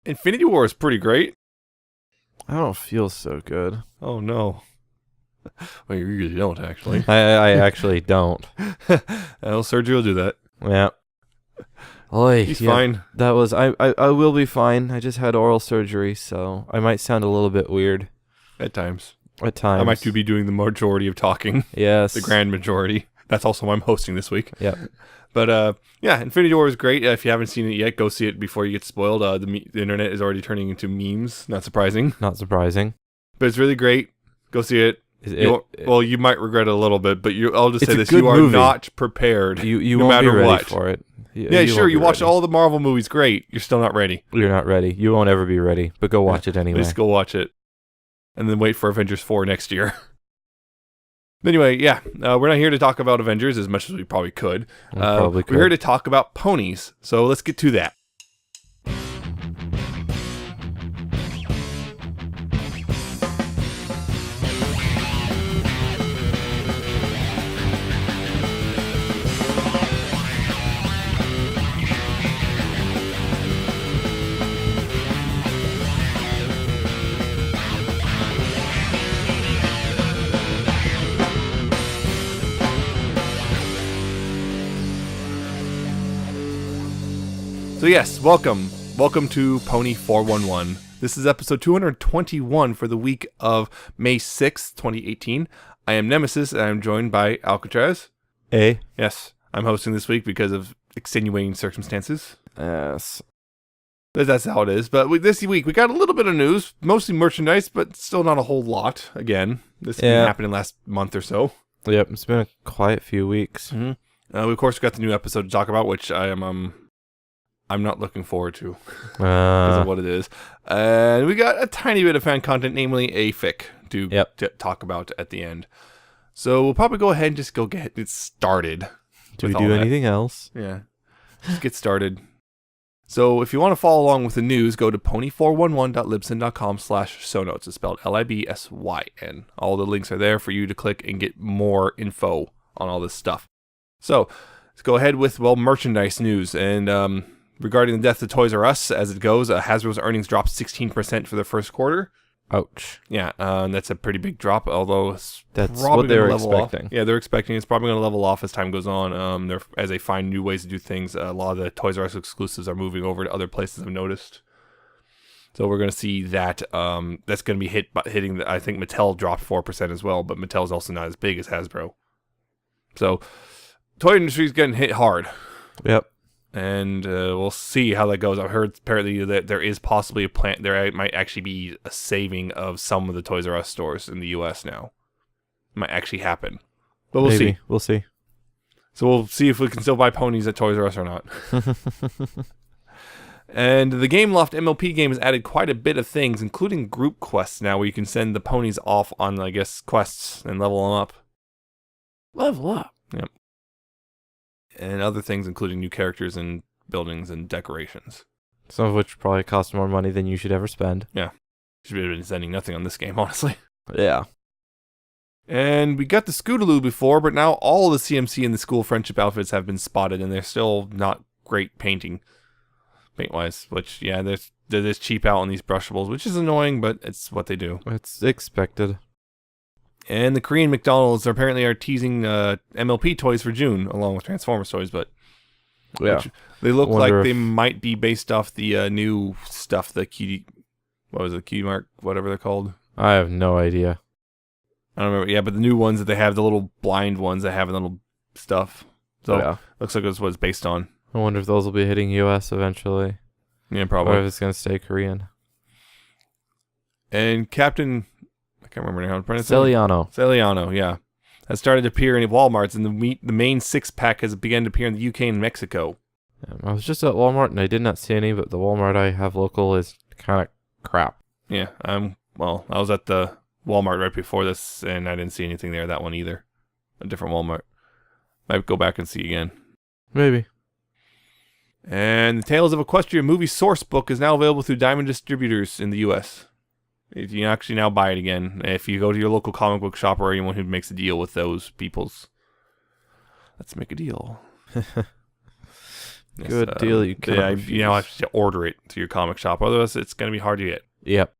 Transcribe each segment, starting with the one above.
Infinity War is pretty great. I don't feel so good. Oh, no. Well, you really don't, actually. I actually don't. Well, Sergio will do that. Yeah. Oy, He's fine. That was I will be fine. I just had oral surgery, so I might sound a little bit weird At times. at times. I might be doing the majority of talking. Yes. The grand majority. That's also why I'm hosting this week. Yep. But, yeah, Infinity War is great. If you haven't seen it yet, go see it before you get spoiled. The internet is already turning into memes. Not surprising. Not surprising. But it's really great. Go see it. Well, you might regret it a little bit, but I'll just say this. You are not prepared. You no won't matter be ready what. for it. Yeah, sure. You watched all the Marvel movies. Great. You're still not ready. You're not ready. You won't ever be ready, but go watch it anyway. Just go watch it. And then wait for Avengers 4 next year. Anyway, yeah. We're not here to talk about Avengers as much as we probably could. We're here to talk about ponies. So let's get to that. So yes, welcome to Pony 411. This is episode 221 for the week of May 6th, 2018. I am Nemesis, and I'm joined by Alca7raz. Hey. Yes, I'm hosting this week because of extenuating circumstances. Yes. That's how it is. But this week, we got a little bit of news, mostly merchandise, but still not a whole lot. Again, this happened in the last month or so. Yep, it's been a quiet few weeks. Mm-hmm. We, of course, got the new episode to talk about, which I'm not looking forward to because of what it is. And we got a tiny bit of fan content, namely a fic, to talk about at the end. So we'll probably go ahead and just go get it started. Do we do anything else? Yeah. Just get started. So if you want to follow along with the news, go to pony411.libsyn.com/show notes. It's spelled LIBSYN. All the links are there for you to click and get more info on all this stuff. So let's go ahead with, merchandise news. And regarding the death of Toys R Us, as it goes, Hasbro's earnings dropped 16% for the first quarter. Ouch. Yeah, that's a pretty big drop, although that's what they were expecting. Off. Yeah, they're expecting it's probably going to level off as time goes on. As they find new ways to do things, a lot of the Toys R Us exclusives are moving over to other places, I've noticed. So we're going to see that that's going to be hitting, I think Mattel dropped 4% as well, but Mattel's also not as big as Hasbro. So toy industry's getting hit hard. Yep. And we'll see how that goes. I've heard apparently that there is possibly a plan. There might actually be a saving of some of the Toys R Us stores in the U.S. now. It might actually happen. But we'll see. We'll see. So we'll see if we can still buy ponies at Toys R Us or not. And the Gameloft MLP game has added quite a bit of things, including group quests now, where you can send the ponies off on, I guess, quests and level them up. Level up. Yep. And other things, including new characters and buildings and decorations. Some of which probably cost more money than you should ever spend. Yeah. Should have been spending nothing on this game, honestly. Yeah. And we got the Scootaloo before, but now all the CMC and the school friendship outfits have been spotted, and they're still not great paint-wise, which, yeah, they're just cheap out on these brushables, which is annoying, but it's what they do. It's expected. And the Korean McDonald's apparently are teasing MLP toys for June, along with Transformers toys, but yeah, they look like they might be based off the new stuff, the Cutie Mark, whatever they're called. I have no idea. I don't remember. Yeah, but the new ones that they have, the little blind ones that have little stuff. So looks like that's what it's based on. I wonder if those will be hitting US eventually. Yeah, probably. Or if it's going to stay Korean. And Captain... I can't remember how to pronounce it. Celiano, yeah. Has started to appear in Walmarts, and the main six-pack has begun to appear in the UK and Mexico. I was just at Walmart, and I did not see any, but the Walmart I have local is kind of crap. Yeah, I was at the Walmart right before this, and I didn't see anything there, that one either. A different Walmart. Might go back and see again. Maybe. And the Tales of Equestria movie source book is now available through Diamond Distributors in the U.S. You can actually now buy it again if you go to your local comic book shop or anyone who makes a deal with those peoples. Let's make a deal. Yes, Good deal. You cannot refuse. you now have to order it to your comic shop. Otherwise, it's going to be hard to get. Yep.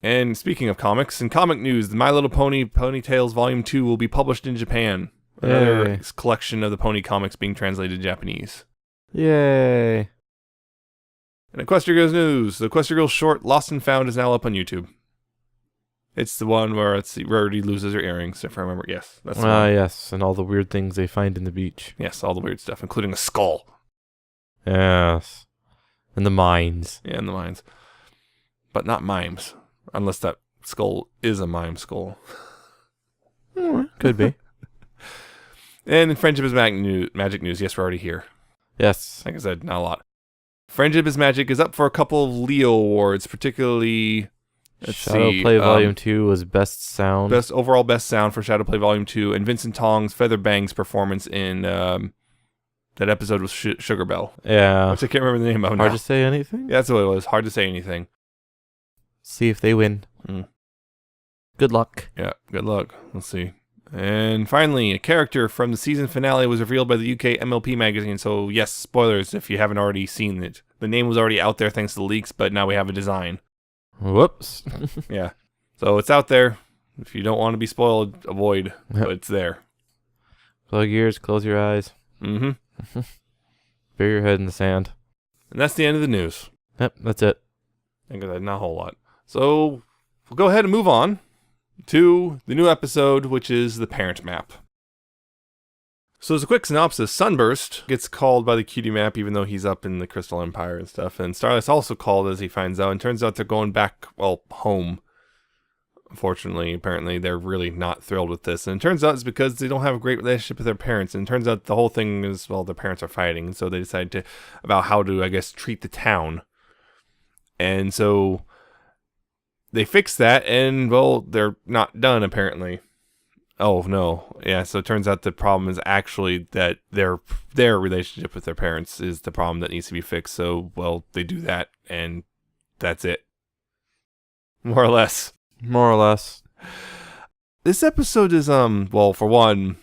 And speaking of comics, in comic news, the My Little Pony Ponytails Volume 2 will be published in Japan. Another collection of the Pony comics being translated to Japanese. Yay. And Equestria Girls news. The Equestria Girls short Lost and Found is now up on YouTube. It's the one where Rarity loses her earrings, if I remember. Yes, that's the one. Yes, and all the weird things they find in the beach. Yes, all the weird stuff, including a skull. Yes. And the mines. Yeah, in the mines. But not mimes. Unless that skull is a mime skull. Could be. And in Friendship is Magic news, yes, we're already here. Yes. Like I said, not a lot. Friendship is Magic is up for a couple of Leo awards, particularly... Shadowplay Volume 2 was Best Sound. Overall Best Sound for Shadowplay Volume 2, and Vincent Tong's Feather Bang's performance in that episode with Sugar Bell. Yeah. Which I can't remember the name of now. Hard to say anything? Yeah, that's what it was. Hard to say anything. See if they win. Good luck. Yeah, good luck. Let's see. And finally, a character from the season finale was revealed by the UK MLP magazine. So, yes, spoilers if you haven't already seen it. The name was already out there thanks to the leaks, but now we have a design. Whoops. Yeah. So it's out there. If you don't want to be spoiled, avoid. But it's there. Plug your ears, close your eyes. Mm-hmm. Bury your head in the sand. And that's the end of the news. Yep, that's it. I think that's not a whole lot. So we'll go ahead and move on to the new episode, which is the parent map. So as a quick synopsis, Sunburst gets called by the cutie map even though he's up in the Crystal Empire and stuff. And Starlight's also called as he finds out. And turns out they're going back, home. Unfortunately, apparently, they're really not thrilled with this. And it turns out it's because they don't have a great relationship with their parents. And it turns out the whole thing is, their parents are fighting. And so they decide about how to, treat the town. And so they fix that and, they're not done apparently. Oh, no. Yeah, so it turns out the problem is actually that their relationship with their parents is the problem that needs to be fixed. So, they do that, and that's it. More or less. More or less. This episode is, for one,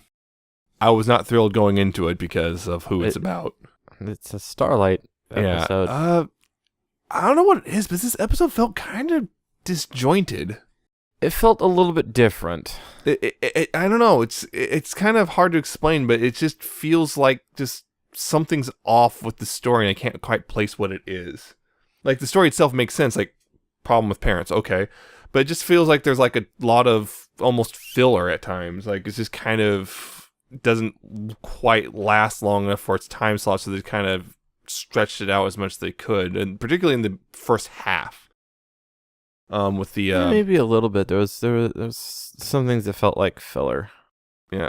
I was not thrilled going into it because of who it's about. It's a Starlight episode. Yeah. I don't know what it is, but this episode felt kind of disjointed. It felt a little bit different. I don't know. It's kind of hard to explain, but it just feels like just something's off with the story, and I can't quite place what it is. Like, the story itself makes sense, like, problem with parents, okay. But it just feels like there's, like, a lot of almost filler at times. Like, it's just kind of doesn't quite last long enough for its time slot, so they kind of stretched it out as much as they could, and particularly in the first half. With the maybe a little bit. There was some things that felt like filler. Yeah,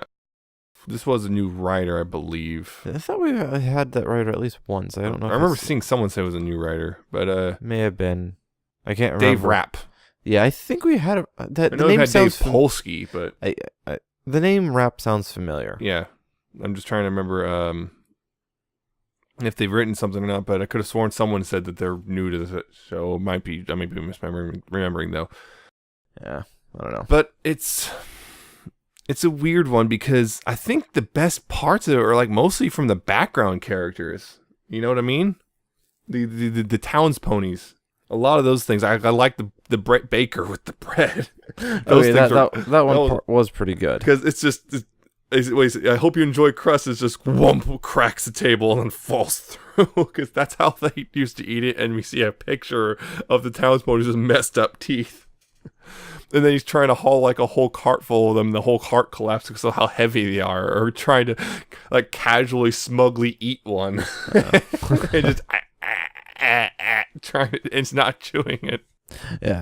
this was a new writer, I believe. I thought we had that writer at least once. I don't know. I remember seeing someone say it was a new writer, but may have been. I can't remember. Dave Rapp. Yeah, I think we had that. I know the name sounds Dave Polsky, but the name Rapp sounds familiar. Yeah, I'm just trying to remember if they've written something or not, but I could have sworn someone said that they're new to the show. I might be misremembering though. Yeah, I don't know. But it's a weird one because I think the best parts of it are like mostly from the background characters. You know what I mean? The town's ponies. A lot of those things. I like the Brett Baker with the bread. That one was pretty good because it's just. I hope you enjoy crust. It's just whomp, cracks the table and then falls through because that's how they used to eat it. And we see a picture of the townspeople with messed up teeth. And then he's trying to haul like a whole cart full of them. The whole cart collapses because of how heavy they are, or trying to like casually smugly eat one and just trying. It's not chewing it. Yeah.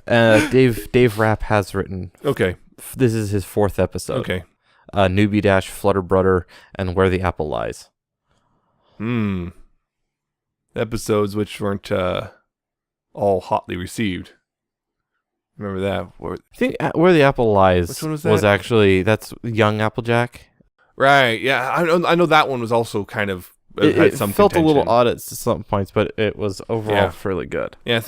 Dave Rapp has written. Okay. This is his 4th episode. Okay. Newbie Dash, Flutter Brudder, and Where the Apple Lies. Episodes which weren't all hotly received. Remember that? I think Where the Apple Lies which one was that? Actually, that's Young Applejack. Right, yeah. I know that one was also kind of it felt a little odd at some points, but it was overall fairly good. Yeah,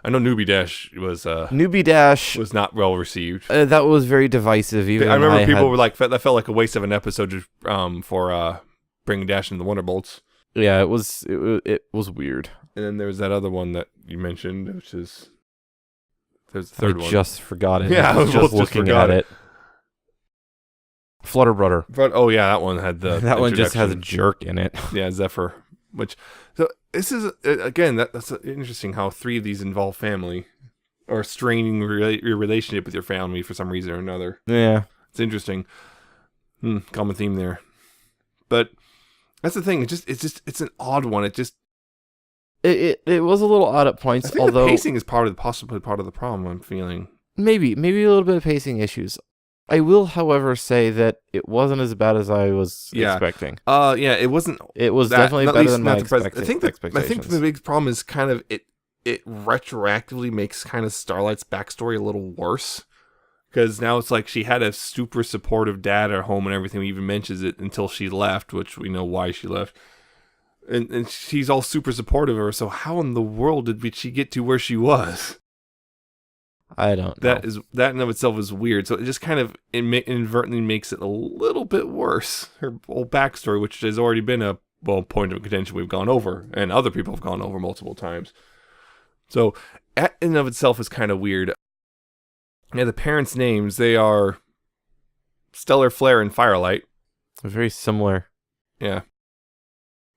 I know Newbie Dash was not well received. That was very divisive. Even I remember people were like, that felt like a waste of an episode for bringing Dash into the Wonderbolts. Yeah, it was weird. And then there's that other one that you mentioned, which is there's the third I one. just forgot it. Yeah, I was we both just just looking forgot at it. Flutterbrudder. But oh yeah, that one had the That one just has a introduction. jerk in it. Yeah, Zephyr. Which so this is again that's interesting how 3 of these involve family or straining your relationship with your family for some reason or another. Yeah. It's interesting. Common theme there. But that's the thing. It's an odd one. It was a little odd at I points, think although the pacing is possibly part of the problem I'm feeling. maybe a little bit of pacing issues. I will, however, say that it wasn't as bad as I was expecting. Yeah, it wasn't. It was that, definitely better than my expectations. expectations. I think the big problem is kind of it retroactively makes kind of Starlight's backstory a little worse. Because now it's like she had a super supportive dad at home and everything. We even mentions it until she left, which we know why she left. And she's all super supportive of her. So how in the world did she get to where she was? I don't know. That in of itself is weird. So it just kind of inadvertently makes it a little bit worse. Her whole backstory, which has already been a point of contention we've gone over, and other people have gone over multiple times. So that in of itself is kind of weird. Yeah, the parents' names, they are Stellar Flare and Firelight. Very similar. Yeah.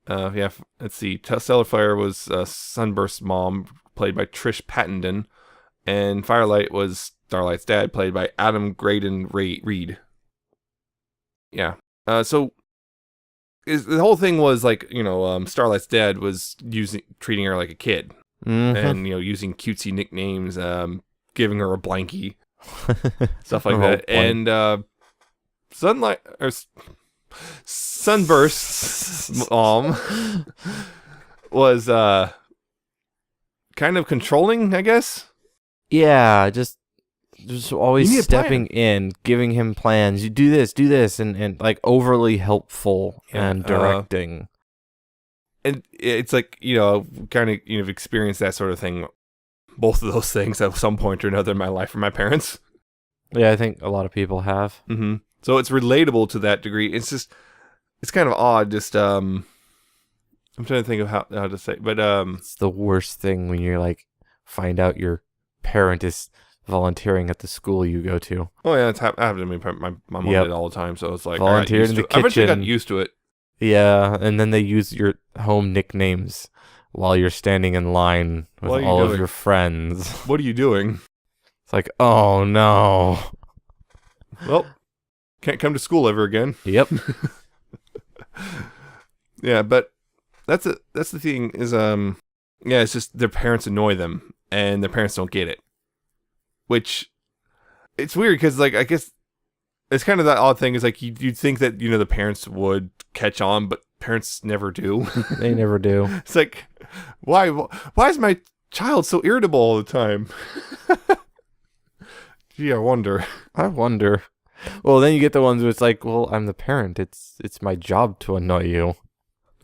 Let's see. Stellar Flare was Sunburst's mom, played by Trish Pattenden. And Firelight was Starlight's dad, played by Adam Graydon Reed. Yeah. So the whole thing was like, Starlight's dad was treating her like a kid. Mm-hmm. And, using cutesy nicknames, giving her a blankie. Stuff like that. And Sunburst's mom was kind of controlling, I guess. Yeah, just always stepping in, giving him plans. You do this, and like overly helpful and directing. And it's like, kind of experienced that sort of thing. Both of those things at some point or another in my life from my parents. Yeah, I think a lot of people have. Mm-hmm. So it's relatable to that degree. It's kind of odd. Just I'm trying to think of how to say, but it's the worst thing when you're like find out your parent is volunteering at the school you go to. Oh yeah, it's happened to me. My mom did it all the time, so it's like volunteered in the kitchen. I eventually got used to it. Yeah, and then they use your home nicknames while you're standing in line with all of your friends. What are you doing? It's like, oh no. Well, can't come to school ever again. Yep. Yeah, but that's the thing is it's just their parents annoy them and their parents don't get it. Which it's weird because like I guess it's kind of that odd thing is like you'd think that the parents would catch on, but parents never do. They never do. It's like why is my child so irritable all the time? Gee, I wonder. Well, then you get the ones where it's like, well, I'm the parent. It's my job to annoy you.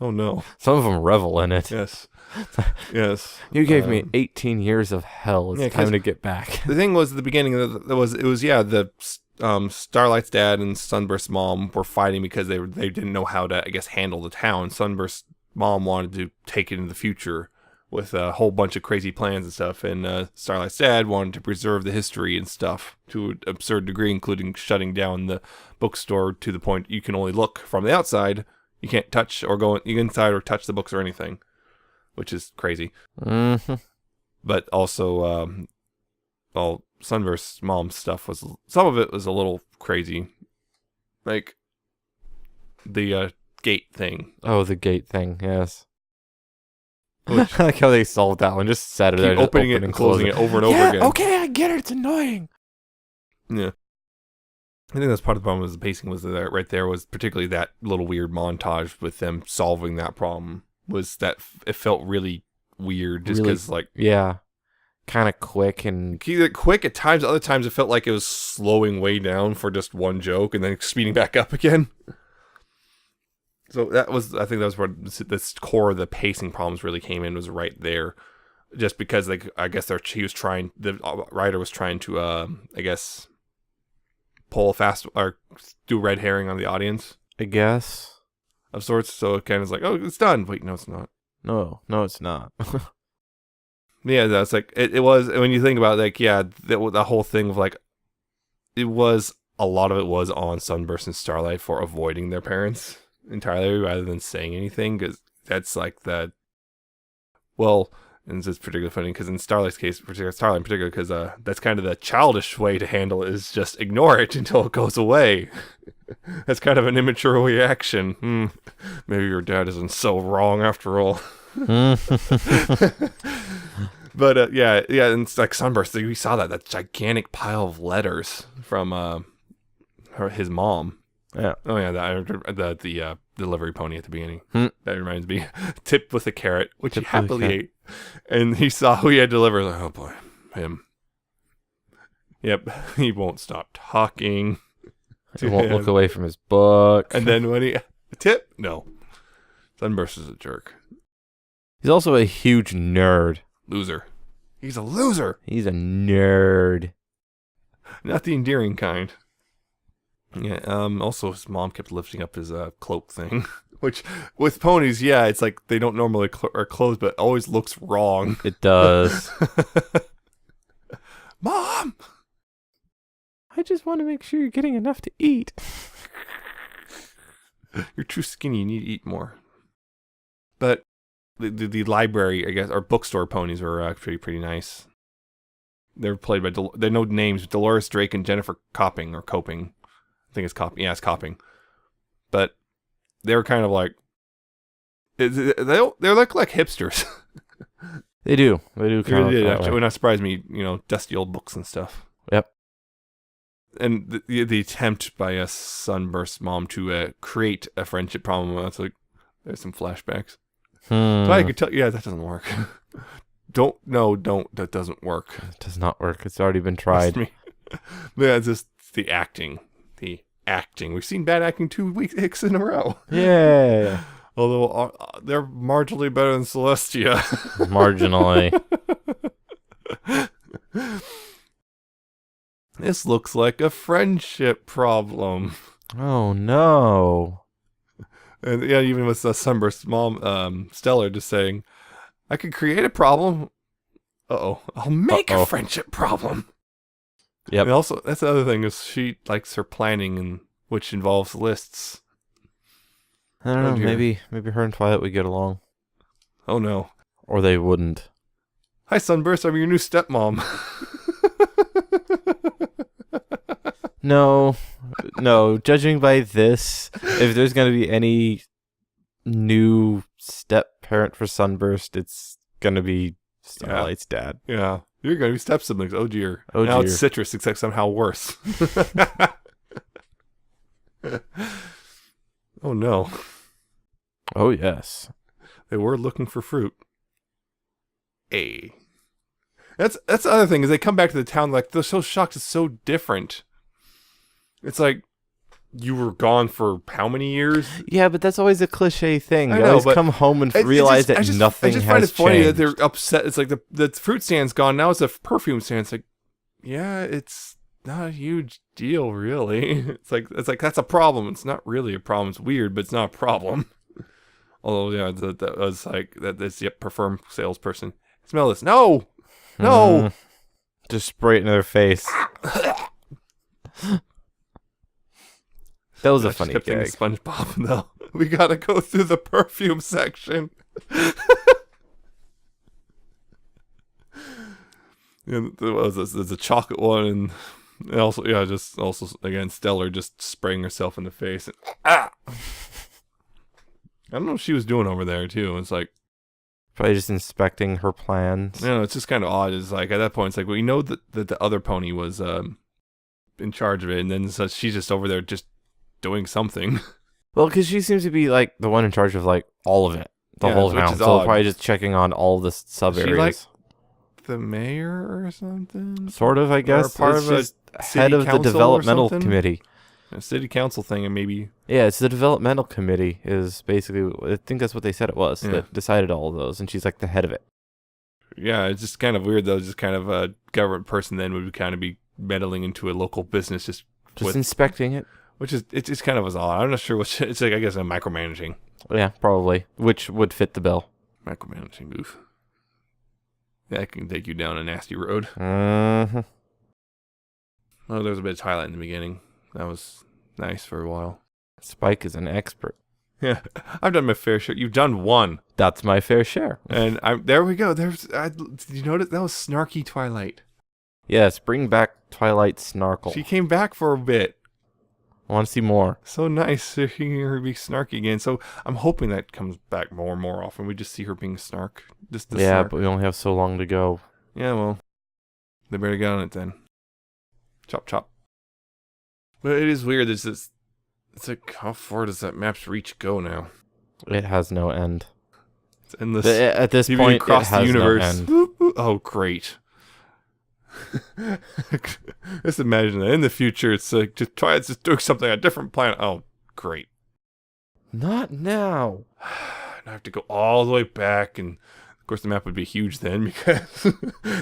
Oh no. Some of them revel in it. Yes. Yes. You gave me 18 years of hell. It's time to get back. The thing was at the beginning the Starlight's dad and Sunburst's mom were fighting because they didn't know how to, I guess, handle the town. Sunburst's mom wanted to take it in the future with a whole bunch of crazy plans and stuff, and Starlight's dad wanted to preserve the history and stuff to an absurd degree, including shutting down the bookstore to the point you can only look from the outside. You can't touch or go inside or touch the books or anything, which is crazy. Mm-hmm. But also, Sunburst's mom's stuff some of it was a little crazy, like the gate thing. Oh, the gate thing, yes. I like how they solved that one. Just sat it there, opening it and closing it over and over again. Okay, I get it. It's annoying. Yeah. I think that's part of the problem was the pacing was that right there was particularly that little weird montage with them solving that problem was that it felt really weird just because yeah, kind of quick and either quick at times, other times it felt like it was slowing way down for just one joke and then speeding back up again. So I think that was where the core of the pacing problems really came in, was right there, just because I guess the writer was trying to I guess pull a fast or do red herring on the audience. I guess. of sorts. So it kind of is like, oh, it's done. Wait, no, it's not. No, it's not. Yeah, that's like it was when you think about it, like the whole thing of like it was a lot of it was on Sunburst and Starlight for avoiding their parents entirely rather than saying anything, because that's like the and it's particularly funny because in Starlight's case, Starlight in particular, because that's kind of the childish way to handle it is just ignore it until it goes away. That's kind of an immature reaction. Maybe your dad isn't so wrong after all. But yeah, and it's like Sunburst. We saw that gigantic pile of letters from his mom. Yeah. Oh yeah, the delivery pony at the beginning. That reminds me, tipped with a carrot, which he happily ate. And he saw who he had delivered. Like, oh boy, him. Yep, he won't stop talking. He won't look away from his book. And then when he no, Sunburst is a jerk. He's also a huge nerd. Loser. He's a loser. He's a nerd. Not the endearing kind. Yeah. Also, his mom kept lifting up his cloak thing, which with ponies, yeah, it's like they don't normally are closed, but it always looks wrong. It does. Mom, I just want to make sure you're getting enough to eat. You're too skinny. You need to eat more. But the library, I guess, or bookstore ponies were actually pretty nice. They were played by they know names: Dolores Drake and Jennifer Copping or Coping. I think it's Copping. Yeah, it's Copping. But they were kind of like they're like hipsters. They do. Kind of. It would not surprise me. Dusty old books and stuff. Yep. And the attempt by a Sunburst mom to create a friendship problem. That's like there's some flashbacks. So I could tell. Yeah, that doesn't work. Don't. That doesn't work. It does not work. It's already been tried. Yeah, it's just the acting. We've seen bad acting 2 weeks in a row. Yeah. Although they're marginally better than Celestia. Marginally. This looks like a friendship problem. Oh no. And yeah, even with Sunburst's mom, Stellar, just saying, I could create a problem. I'll make a friendship problem. Yep. And also, that's the other thing, is she likes her planning, which involves lists. I don't know, maybe her and Twilight would get along. Oh no. Or they wouldn't. Hi Sunburst, I'm your new stepmom. No, judging by this, if there's going to be any new step-parent for Sunburst, it's going to be Starlight's dad. Yeah. You're going to be step-siblings. Oh, dear. Oh, now dear. It's Citrus, except somehow worse. Oh, no. Oh, yes. They were looking for fruit. That's the other thing, is they come back to the town like, they're so shocked it's so different. It's like, you were gone for how many years? Yeah, but that's always a cliche thing. I You know, always but come home and realize that nothing has changed. I just find it funny that they're upset. It's like the fruit stand's gone. Now it's a perfume stand. It's like, yeah, it's not a huge deal, really. It's like that's a problem. It's not really a problem. It's weird, but it's not a problem. Although, yeah, that was like that's the perfume salesperson. Smell this? No. Just spray it in their face. That was a funny gag. SpongeBob, though. We gotta go through the perfume section. There's a chocolate one, and also, again, Stellar just spraying herself in the face. And, I don't know what she was doing over there, too. It's like, probably just inspecting her plans. It's just kind of odd. It's like, at that point, it's like, we know that the other pony was in charge of it, and then so she's just over there just doing something. Well, because she seems to be like the one in charge of like all of it, the whole town. So probably just checking on all the sub areas. Like the mayor or something? Sort of, I guess. Or part of a head of the developmental committee. A city council thing, and maybe. Yeah, it's the developmental committee is basically. I think that's what they said it was. Yeah. That decided all of those, and she's like the head of it. Yeah, it's just kind of weird though. Just kind of a government person then would kind of be meddling into a local business, just inspecting it. Which is, it just kind of was odd. I'm not sure what it's like. I guess I'm micromanaging. Yeah, probably. Which would fit the bill. Micromanaging booth. That can take you down a nasty road. Mm-hmm. Oh, there was a bit of Twilight in the beginning. That was nice for a while. Spike is an expert. Yeah, I've done my fair share. You've done one. That's my fair share. And there we go. Did you notice? That was snarky Twilight. Yes, bring back Twilight Snarkle. She came back for a bit. I want to see more. So nice to hear her be snarky again. So I'm hoping that comes back more and more often. We just see her being snark. Yeah, snark. but we only have so long to go. Yeah, well, they better get on it then. Chop, chop. But it is weird. It's like, how far does that map's reach go now? It has no end. It's endless. At this Even point, across it has the universe. no end. Oh, great. Just imagine that in the future, it's like just doing something on a different planet. Oh, great. Not now. Now I have to go all the way back, and of course the map would be huge then because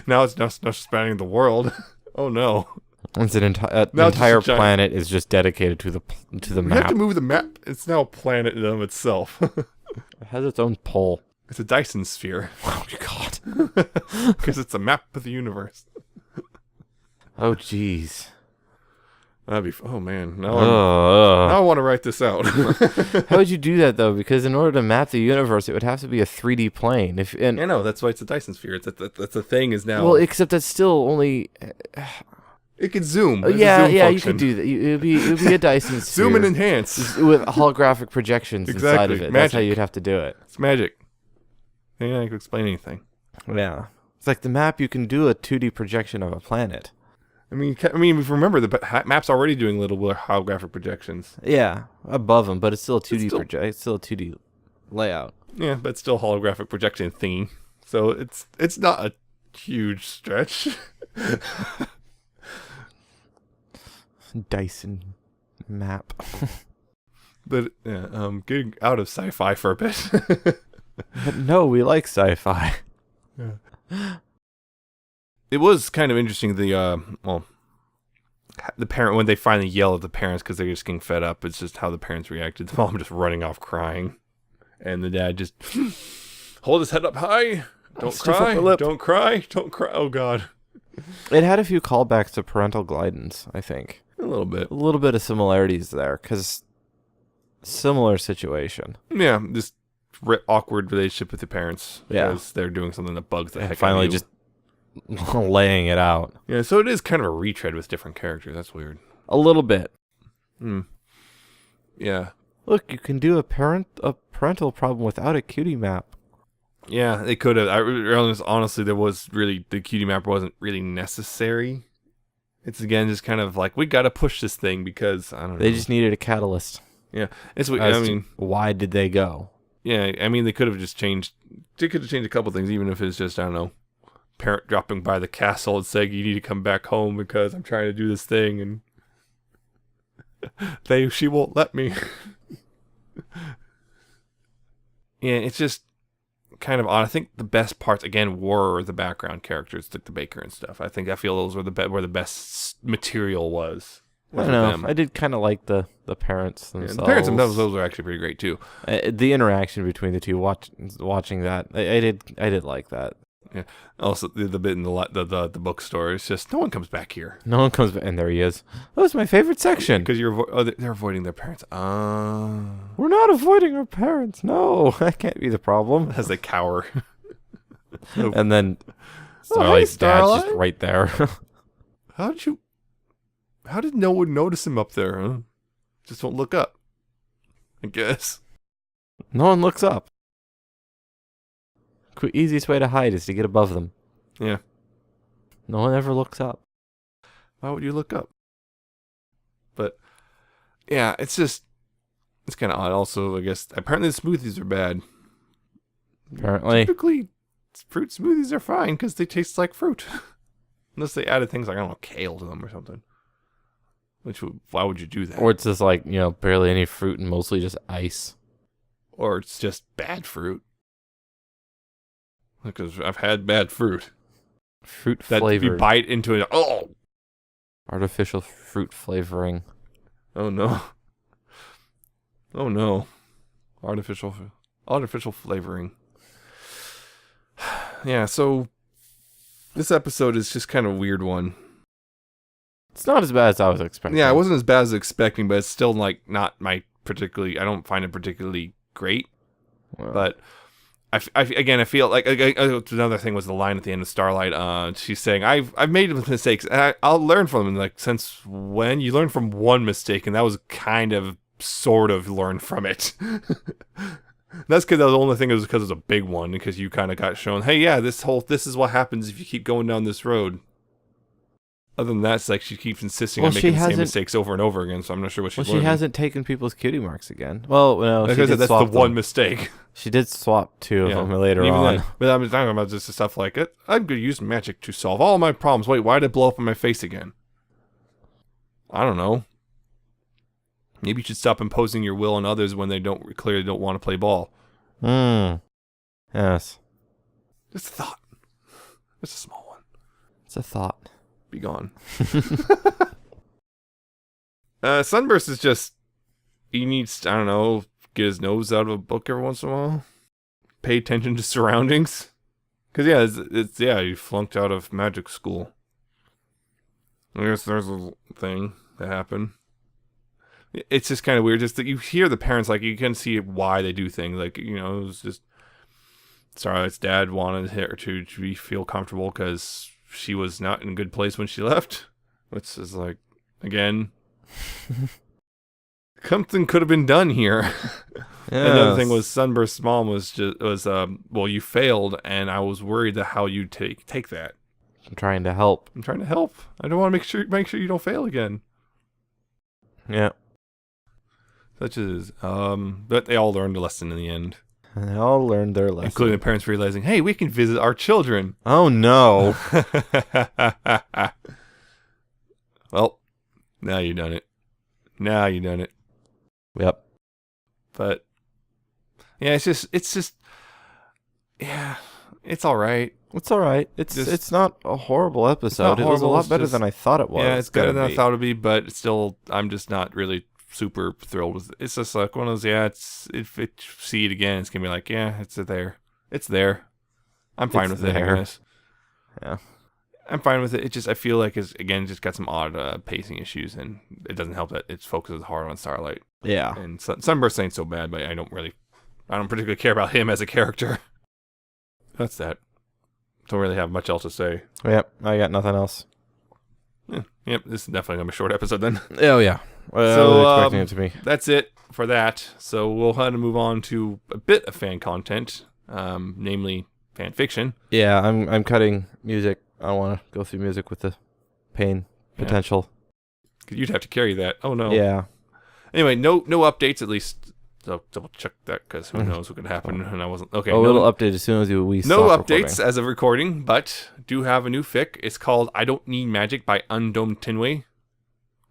now it's not spanning the world. Oh no! It's the entire planet is just dedicated to the We map. have to move the map. It's now a planet in and of itself. It has its own pole. It's a Dyson sphere. Oh God! Because it's a map of the universe. Oh jeez. That'd be. Oh man! Now I want to write this out. How would you do that though? Because in order to map the universe, it would have to be a 3D plane. I know that's why it's a Dyson sphere. That's the thing is now. Well, except that's still only. It could zoom. There's a Yeah, zoom you function. could do that. It would be a Dyson sphere. Zoom and enhance. With holographic projections inside Exactly. of it. Magic. That's how you'd have to do it. It's magic. I can explain anything. Yeah. It's like the map. You can do a 2D projection of a planet. I mean, if you remember, the map's already doing little holographic projections. Yeah, above them, but it's still a 2D still- project. It's still a 2D layout. Yeah, but it's still holographic projection thingy. So it's not a huge stretch. Dyson map. But yeah, getting out of sci-fi for a bit. But no, we like sci-fi. It was kind of interesting. The parent when they finally yell at the parents because they're just getting fed up. It's just how the parents reacted. The mom just running off crying, and the dad just hold his head up high. Don't Stiff cry. upper lip. Don't cry. Don't cry. Oh God. It had a few callbacks to parental guidance, I think. A little bit. A little bit of similarities there, because similar situation. Yeah, just awkward relationship with the parents. Yeah. Because they're doing something that bugs the heck out Finally of you. just laying it out. Yeah, so it is kind of a retread with different characters. That's weird. A little bit. Yeah. Look, you can do a parental problem without a cutie map. Yeah, they could have. Honestly, the cutie map wasn't really necessary. It's again just kind of like we got to push this thing because I don't know. They just needed a catalyst. Yeah, it's. Why did they go? Yeah, I mean, they could have just changed. They could have changed a couple things, even if it's just I don't know, parent dropping by the castle and saying you need to come back home because I'm trying to do this thing and she won't let me. Yeah, it's just kind of odd. I think the best parts again were the background characters, like the baker and stuff. I feel those were where the best material was. I don't know. I did kind of like the parents themselves. Yeah, the parents themselves, those were actually pretty great too. The interaction between the two, watching that, I did like that. Yeah. Also, the bit in the bookstore, it's just no one comes back here. No one comes back, and there he is. That was my favorite section. Because they're avoiding their parents. We're not avoiding our parents. No, that can't be the problem. As they cower. And then Starlight's dad's just right there. How did no one notice him up there? Huh? Just won't look up. I guess. No one looks up. Easiest way to hide is to get above them. Yeah. No one ever looks up. Why would you look up? But yeah, it's kind of odd. Also, I guess apparently the smoothies are bad. Apparently, Typically, fruit smoothies are fine because they taste like fruit, unless they added things like I don't know, kale to them or something. Why would you do that? or it's just like barely any fruit and mostly just ice. Or it's just bad fruit. Because I've had bad fruit. Fruit That if flavored. you bite into it, Artificial fruit flavoring. oh no. Oh no. artificial flavoring. Yeah, so this episode is just kind of a weird one. It's not as bad as I was expecting. Yeah, it wasn't as bad as expecting, but it's still like not my particularly. I don't find it particularly great. Well, But I feel like another thing was the line at the end of Starlight. She's saying, "I've made mistakes, and I'll learn from them." Like, since when? You learn from one mistake, and that was kind of sort of learned from it. That's because the only thing is because it was a big one, because you kind of got shown, hey, yeah, this is what happens if you keep going down this road. Other than that, it's like she keeps insisting on making the same mistakes over and over again, so I'm not sure what she's learning. She hasn't taken people's cutie marks again. Well, no, because that's the one mistake. She did swap two of them later on. Then, but I'm talking about just the stuff like, I'm going to use magic to solve all my problems. Wait, why did it blow up in my face again? I don't know. Maybe you should stop imposing your will on others when they clearly don't want to play ball. Yes. Just a thought. Just a small one. It's a thought. Be gone. Sunburst is just, he needs, I don't know, get his nose out of a book every once in a while. Pay attention to surroundings. Because, yeah, he flunked out of magic school. I guess there's a thing that happened. It's just kind of weird. Just that you hear the parents, like, you can see why they do things. Like, it was just Starlight's dad wanted her to feel comfortable because she was not in a good place when she left. Which is like, again, something could have been done here. Yes. Another thing was Sunburst's mom was well, you failed, and I was worried that how you take that. I'm trying to help. I don't want to make sure you don't fail again. Yeah. Such as, but they all learned a lesson in the end. And they all learned their lesson. Including the parents realizing, hey, we can visit our children. Oh, no. Well, now you've done it. Yep. But, yeah, it's just, yeah, it's all right. It's all right. It's not a horrible episode. It was a lot better than I thought it was. Yeah, it's better than I thought it would be, but still, I'm just not really super thrilled with it. It's just like one of those, if it see it again, it's gonna be like, yeah, it's there. I'm fine with it, I guess. Yeah. I'm fine with it. It just, I feel like it's got some odd pacing issues, and it doesn't help that it focuses hard on Starlight. Yeah. And Sunburst ain't so bad, but I don't particularly care about him as a character. That's that. Don't really have much else to say. Yep, I got nothing else. Yep, this is definitely gonna be a short episode then. Oh yeah. So I was expecting it to be. That's it for that. So we'll have to move on to a bit of fan content, namely fanfiction. Yeah, I'm cutting music. I don't want to go through music with the pain potential. Because you'd have to carry that. Oh no. Yeah. Anyway, no updates at least. So double check that, because who knows what could happen. And I wasn't okay. A little update as soon as we stop no updates recording. As of recording, but do have a new fic. It's called "I Don't Need Magic" by Undome Tinwe.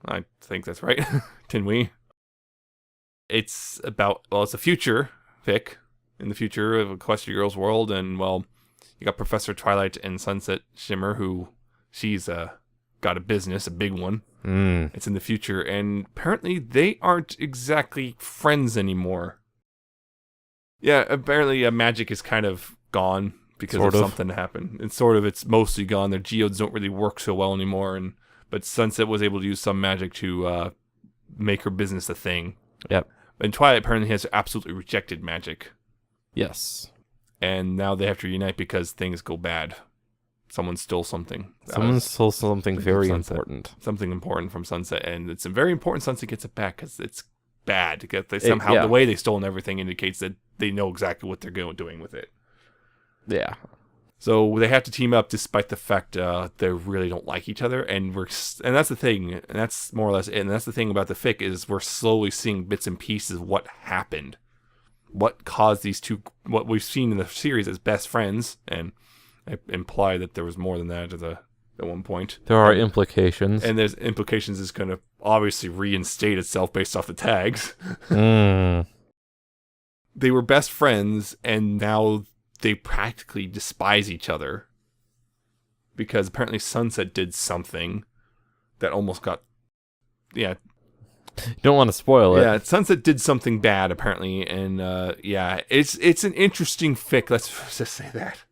I think that's right. Tinwe. It's about, it's a future fic in the future of Equestria Girls world, and you got Professor Twilight and Sunset Shimmer, who she's got a business, a big one. It's in the future, and apparently they aren't exactly friends anymore. Yeah, apparently magic is kind of gone because of something happened. And it's mostly gone. Their geodes don't really work so well anymore, but Sunset was able to use some magic to make her business a thing. Yep. And Twilight apparently has absolutely rejected magic. Yes. And now they have to reunite because things go bad. Someone stole something. Someone stole something very important. Something important from Sunset, and it's a very important Sunset gets it back because it's bad. The way they stole everything indicates that they know exactly what they're doing with it. Yeah. So they have to team up despite the fact they really don't like each other, and that's the thing, and that's more or less it. And that's the thing about the fic is we're slowly seeing bits and pieces of what happened, what caused these two, what we've seen in the series as best friends, and I imply that there was more than that at one point. There are implications. And there's implications is going to obviously reinstate itself based off the tags. They were best friends, and now they practically despise each other. Because apparently Sunset did something that almost got... Yeah. Don't want to spoil it. Yeah, Sunset did something bad apparently, and it's an interesting fic. Let's just say that.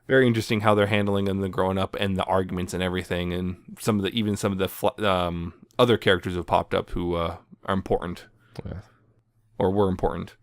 Very interesting how they're handling them, the growing up, and the arguments and everything, and some of the other characters have popped up who are important, or were important.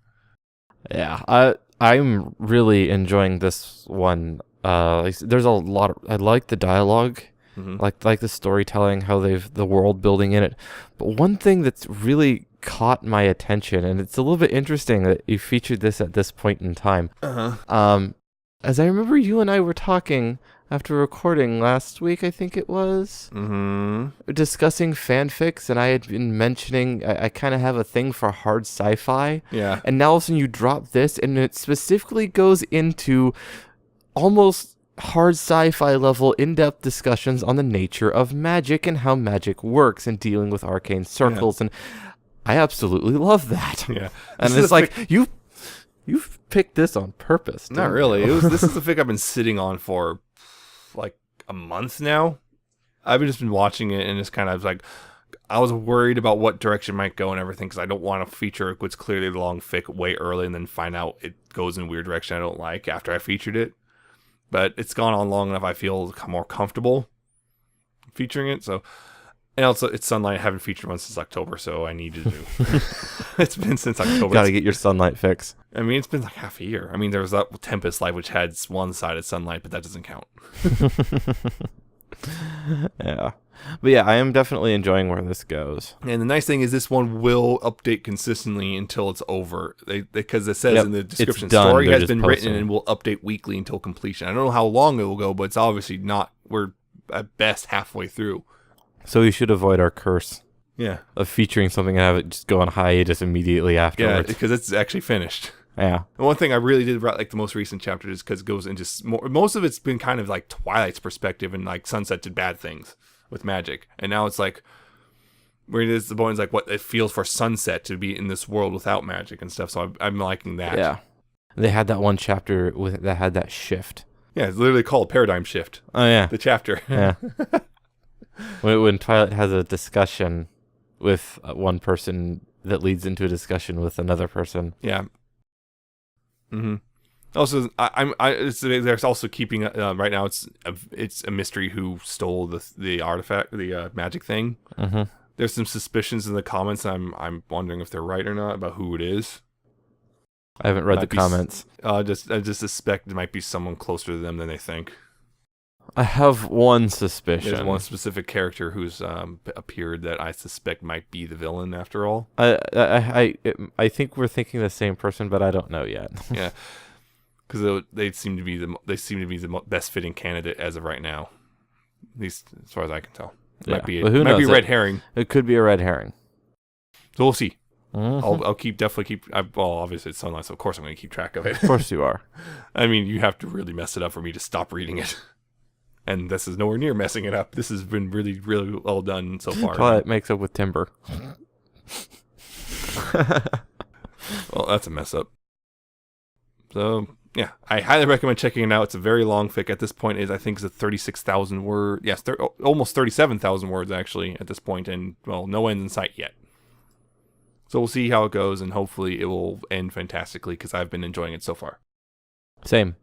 Yeah, I'm really enjoying this one. There's a lot. I like the dialogue. Like the storytelling, how the world building in it. But one thing that's really caught my attention, and it's a little bit interesting that you featured this at this point in time. As I remember, you and I were talking after recording last week, I think it was, discussing fanfics, and I had been mentioning I kind of have a thing for hard sci-fi. Yeah. And now all of a sudden you drop this, and it specifically goes into almost hard sci-fi level in-depth discussions on the nature of magic and how magic works and dealing with arcane circles, and I absolutely love that. Yeah. And it's like you've picked this on purpose. Not really. This is the fic I've been sitting on for like a month now. I've just been watching it, and it's kind of like I was worried about what direction it might go and everything, because I don't want to feature what's clearly the long fic way early and then find out it goes in a weird direction I don't like after I featured it. But it's gone on long enough, I feel more comfortable featuring it. So, and also, it's Sunlight. I haven't featured one since October, so I need to do. It's been since October. Gotta get your Sunlight fix. I mean, it's been like half a year. I mean, there was that Tempest Life, which had one-sided Sunlight, but that doesn't count. Yeah. But yeah, I am definitely enjoying where this goes. And the nice thing is this one will update consistently until it's over. Because it says in the description, story has been written and will update weekly until completion. I don't know how long it will go, but it's obviously not. We're at best halfway through. So we should avoid our curse. Yeah. Of featuring something and have it just go on hiatus immediately afterwards. Yeah, because it's actually finished. Yeah. And one thing I really did like the most recent chapter is because it goes into most of it's been kind of like Twilight's perspective, and like Sunset did bad things with magic, and now it's like where it is the point is like what it feels for Sunset to be in this world without magic and stuff. So I'm liking that. Yeah. They had that one chapter that had that shift. Yeah, it's literally called Paradigm Shift. Oh yeah. The chapter. Yeah. when Twilight has a discussion with one person that leads into a discussion with another person. Yeah. Also, there's also keeping right now. It's a mystery who stole the artifact, the magic thing. There's some suspicions in the comments. I'm wondering if they're right or not about who it is. I haven't read the comments. I just suspect it might be someone closer to them than they think. I have one suspicion. There's one specific character who's appeared that I suspect might be the villain after all. I think we're thinking the same person, but I don't know yet. Yeah, because they seem to be the best fitting candidate as of right now, at least as far as I can tell. Might be a red herring. It could be a red herring. So we'll see. I'll definitely keep. Well, obviously it's Sunlight, so of course I'm going to keep track of it. Of course you are. I mean, you have to really mess it up for me to stop reading it. And this is nowhere near messing it up. This has been really, really well done so far. Twilight makes up with Timber. Well, that's a mess up. So, yeah, I highly recommend checking it out. It's a very long fic. At this point, I think it's a 36,000 word. Yes, almost 37,000 words, actually, at this point. And, well, no end in sight yet. So we'll see how it goes, and hopefully it will end fantastically, because I've been enjoying it so far. Same.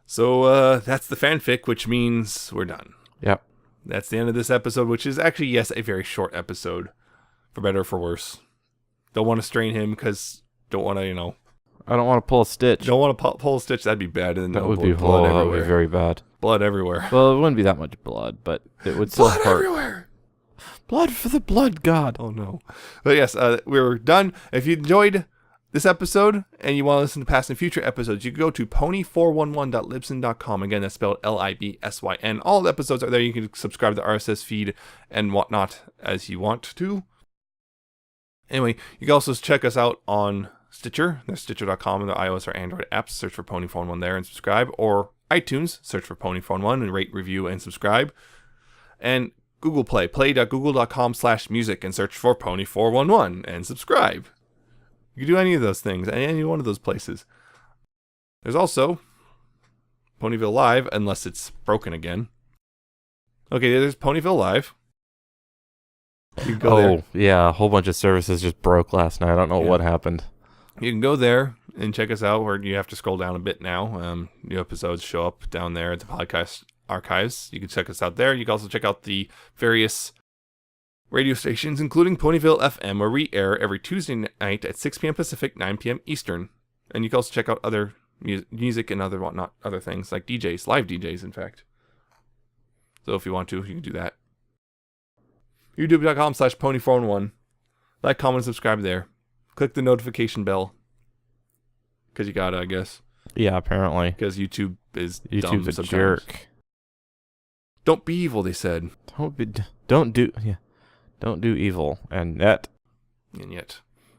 So that's the fanfic, which means we're done. Yep. That's the end of this episode, which is actually, yes, a very short episode, for better or for worse. Don't want to strain him because don't want to, I don't want to pull a stitch. Don't want to pull a stitch. That'd be bad. And that would be blood everywhere. That would be very bad. Blood everywhere. Well, it wouldn't be that much blood, but it would still hurt. Blood everywhere. Blood for the blood god. Oh no. But yes, we're done. If you enjoyed this episode and you want to listen to past and future episodes, you can go to pony411.libsyn.com. Again, that's spelled Libsyn. All the episodes are there. You can subscribe to the RSS feed and whatnot as you want to. Anyway, you can also check us out on Stitcher. There's Stitcher.com and the iOS or Android apps. Search for Pony411 there and subscribe. Or iTunes, search for Pony411 and rate, review, and subscribe. And Google Play, play.google.com/music and search for Pony411 and subscribe. You can do any of those things, any one of those places. There's also Ponyville Live, unless it's broken again. Okay, there's Ponyville Live. You can go there. Yeah, a whole bunch of services just broke last night. I don't know what happened. You can go there and check us out, or you have to scroll down a bit now. New episodes show up down there at the podcast archives. You can check us out there. You can also check out the various radio stations, including Ponyville FM, where we air every Tuesday night at 6 p.m. Pacific, 9 p.m. Eastern. And you can also check out other music and other things, like DJs, live DJs, in fact. So if you want to, you can do that. YouTube.com/pony411. Like, comment, and subscribe there. Click the notification bell. Because you gotta, I guess. Yeah, apparently. Because YouTube is dumb YouTube's a sometimes. jerk. Don't be evil, they said. Don't do evil, and yet.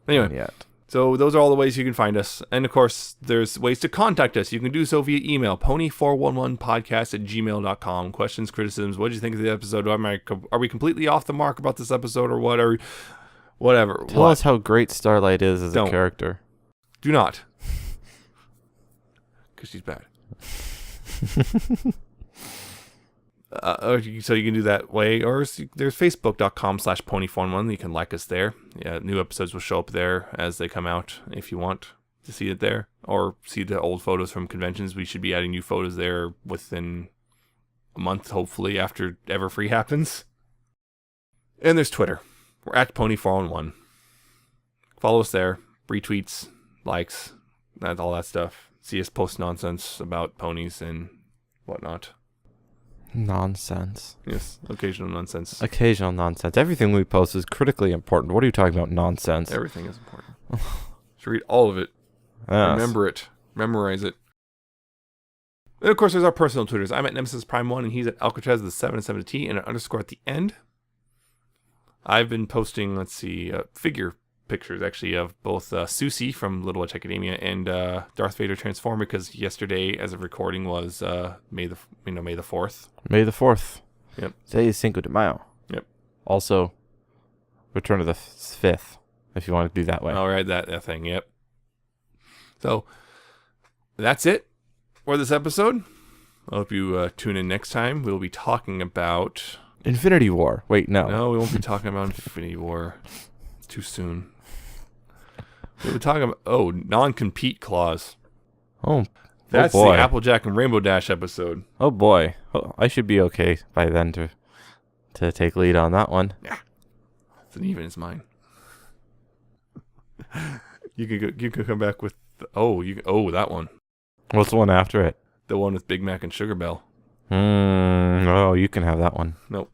Anyway, so those are all the ways you can find us. And, of course, there's ways to contact us. You can do so via email, pony411podcast@gmail.com. Questions, criticisms, what did you think of the episode? Are we completely off the mark about this episode, or what? Or whatever. Tell us how great Starlight is as a character. Do not. Because she's bad. So you can do that way, or there's facebook.com/pony411. You can like us there. Yeah, new episodes will show up there as they come out if you want to see it there, or see the old photos from conventions. We should be adding new photos there within a month, hopefully, after Everfree happens. And there's Twitter. We're at Pony411. Follow us there. Retweets, likes, all that stuff. See us post nonsense about ponies and whatnot. Nonsense. Yes, occasional nonsense. Occasional nonsense. Everything we post is critically important. What are you talking about, nonsense? Everything is important. Should read all of it. Yes. Remember it. Memorize it. And of course, there's our personal Twitters. I'm at Nemesis Prime 1, and he's at Alcatraz7T and an underscore at the end. I've been posting, figure pictures, actually, of both Susie from Little Witch Academia and Darth Vader Transformer, because yesterday, as of recording, was May the 4th. May the 4th. Yep. Today is Cinco de Mayo. Yep. Also, Return of the 5th, if you want to do that way. All right, that thing, yep. So, that's it for this episode. I hope you tune in next time. We'll be talking about... Infinity War. Wait, no. No, we won't be talking about Infinity War. It's too soon. We'll be talking about, non-compete clause. Oh, that's boy. The Applejack and Rainbow Dash episode. Oh, boy. Oh, I should be okay by then to take lead on that one. Yeah. It's an even as mine. You could come back with, that one. What's the one after it? The one with Big Mac and Sugar Bell. You can have that one. Nope.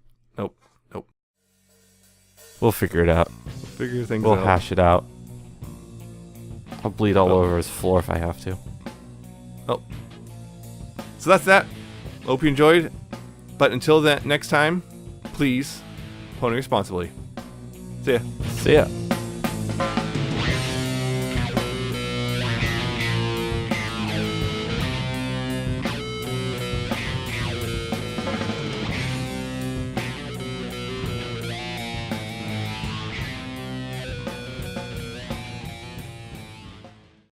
We'll figure it out. We'll hash it out. I'll bleed all over his floor if I have to. Oh. So that's that. Hope you enjoyed. But until that next time, please pony responsibly. See ya. See ya.